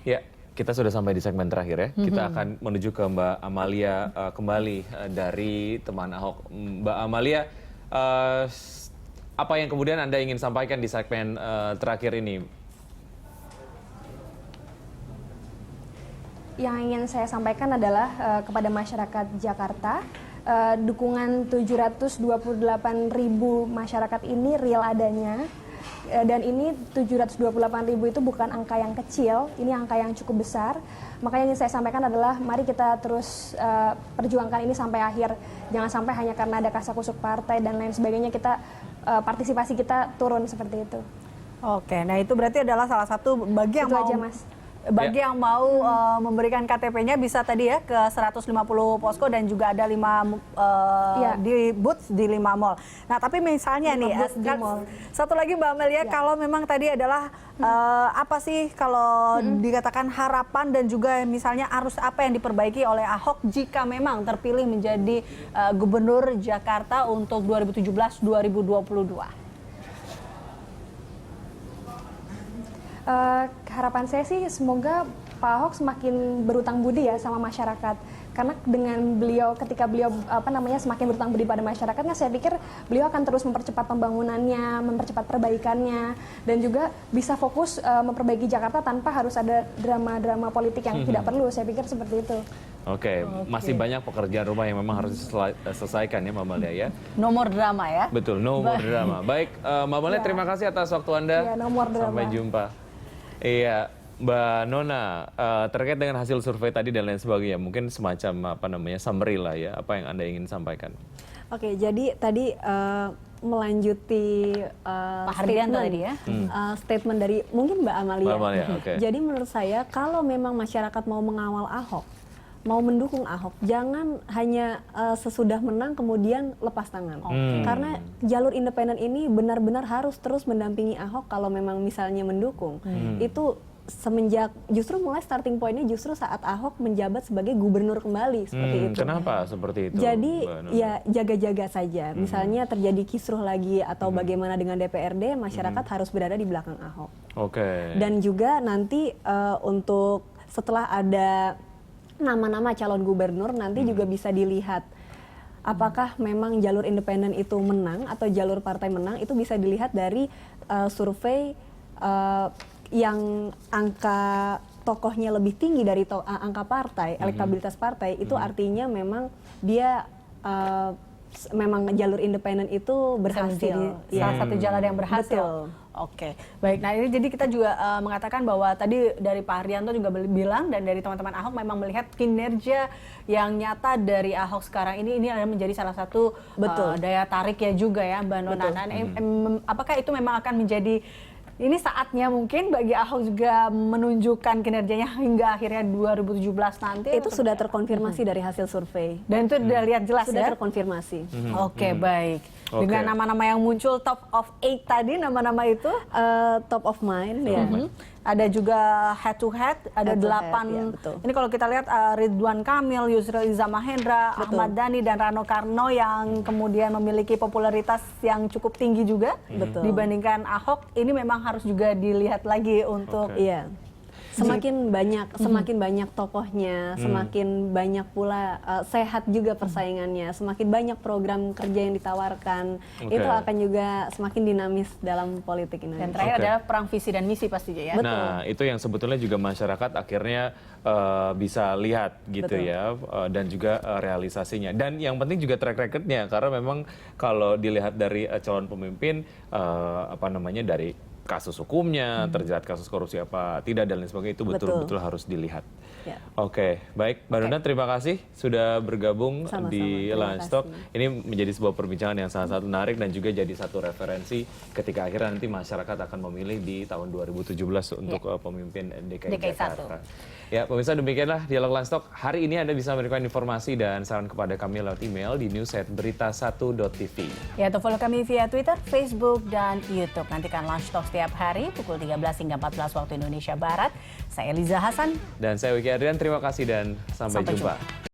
Ya, kita sudah sampai di segmen terakhir ya. Kita akan menuju ke Mbak Amalia kembali dari teman Ahok. Mbak Amalia, apa yang kemudian Anda ingin sampaikan di segmen terakhir ini? Yang ingin saya sampaikan adalah kepada masyarakat Jakarta, dukungan 728.000 masyarakat ini real adanya. Dan ini 728.000 itu bukan angka yang kecil, ini angka yang cukup besar. Makanya yang ingin saya sampaikan adalah mari kita terus perjuangkan ini sampai akhir. Jangan sampai hanya karena ada kasakusuk partai dan lain sebagainya kita partisipasi kita turun seperti itu. Oke, nah itu berarti adalah salah satu bagi yang Itu mau aja, Mas. Bagi yang mau memberikan KTP-nya bisa tadi ya ke 150 posko dan juga ada 5 di booth di 5 mall. Nah tapi misalnya nih satu lagi Mbak Amelia, kalau memang tadi adalah apa sih kalau dikatakan harapan dan juga misalnya harus apa yang diperbaiki oleh Ahok jika memang terpilih menjadi Gubernur Jakarta untuk 2017-2022? Harapan saya sih semoga Pak Ahok semakin berutang budi ya sama masyarakat. Karena dengan beliau ketika beliau semakin berutang budi pada masyarakatnya, saya pikir beliau akan terus mempercepat pembangunannya, mempercepat perbaikannya, dan juga bisa fokus memperbaiki Jakarta tanpa harus ada drama-drama politik yang tidak perlu. Saya pikir seperti itu. Oke, masih banyak pekerjaan rumah yang memang harus diselesaikan ya Mbak Amalia ya. Nomor drama ya. Betul, nomor drama. Baik, Mbak Amalia terima kasih atas waktu Anda. Ya, nomor drama. Sampai jumpa. Iya, Mbak Nona, terkait dengan hasil survei tadi dan lain sebagainya, mungkin semacam summary lah ya, apa yang Anda ingin sampaikan? Oke, jadi tadi melanjuti statement dari mungkin Mbak Amalia. Mbak Amalia, okay. Jadi menurut saya kalau memang masyarakat mau mengawal Ahok, mau mendukung Ahok, jangan hanya sesudah menang kemudian lepas tangan. Karena jalur independen ini benar-benar harus terus mendampingi Ahok kalau memang misalnya mendukung. Itu semenjak justru mulai starting point-nya justru saat Ahok menjabat sebagai gubernur kembali seperti itu. Kenapa seperti itu? Jadi ya jaga-jaga saja. Misalnya terjadi kisruh lagi atau bagaimana dengan DPRD, masyarakat harus berada di belakang Ahok. Oke. Dan juga nanti untuk setelah ada nama-nama calon gubernur nanti juga bisa dilihat apakah memang jalur independen itu menang atau jalur partai menang, itu bisa dilihat dari survei yang angka tokohnya lebih tinggi dari angka partai, elektabilitas partai, itu artinya memang dia memang jalur independen itu berhasil. Salah satu jalan yang berhasil. Betul. Oke, baik. Nah ini jadi kita juga mengatakan bahwa tadi dari Pak Haryanto juga bilang dan dari teman-teman Ahok memang melihat kinerja yang nyata dari Ahok sekarang ini adalah menjadi salah satu daya tarik ya juga ya Mbak Nona. Nah, apakah itu memang akan menjadi ini saatnya mungkin bagi Ahok juga menunjukkan kinerjanya hingga akhirnya 2017 nanti? Itu sudah terkonfirmasi dari hasil survei. Dan itu sudah lihat jelas sudah ya? terkonfirmasi. Oke, baik. Dengan nama-nama yang muncul top of 8 tadi, nama-nama itu? Top of mind ya. Ada juga head to head, ada 8. Ya, betul. Ini kalau kita lihat Ridwan Kamil, Yusril Iza Mahendra, Ahmad Dhani, dan Rano Karno yang kemudian memiliki popularitas yang cukup tinggi juga dibandingkan Ahok. Ini memang harus juga dilihat lagi untuk semakin banyak tokohnya, semakin banyak pula sehat juga persaingannya, semakin banyak program kerja yang ditawarkan, itu akan juga semakin dinamis dalam politik Indonesia. Dan terakhir adalah perang visi dan misi pastinya ya. Nah itu yang sebetulnya juga masyarakat akhirnya bisa lihat gitu ya, dan juga realisasinya. Dan yang penting juga track record-nya, karena memang kalau dilihat dari calon pemimpin dari kasus hukumnya, terjerat kasus korupsi apa tidak dan lain sebagainya, itu betul-betul harus dilihat. Oke, baik, Mbak Nona terima kasih sudah bergabung di Lunch Talk. Ini menjadi sebuah perbincangan yang sangat-sangat menarik dan juga jadi satu referensi ketika akhirnya nanti masyarakat akan memilih di tahun 2017 untuk pemimpin DKI Jakarta. Ya, pemirsa, demikianlah Dialog Lunch Talk. Hari ini Anda bisa memberikan informasi dan saran kepada kami lewat email di news@berita1.tv. Ya, atau follow kami via Twitter, Facebook, dan YouTube. Nantikan Lunch Talk setiap hari pukul 13 hingga 14 waktu Indonesia Barat. Saya Eliza Hasan. Dan saya Wiki Adrian, terima kasih dan sampai jumpa.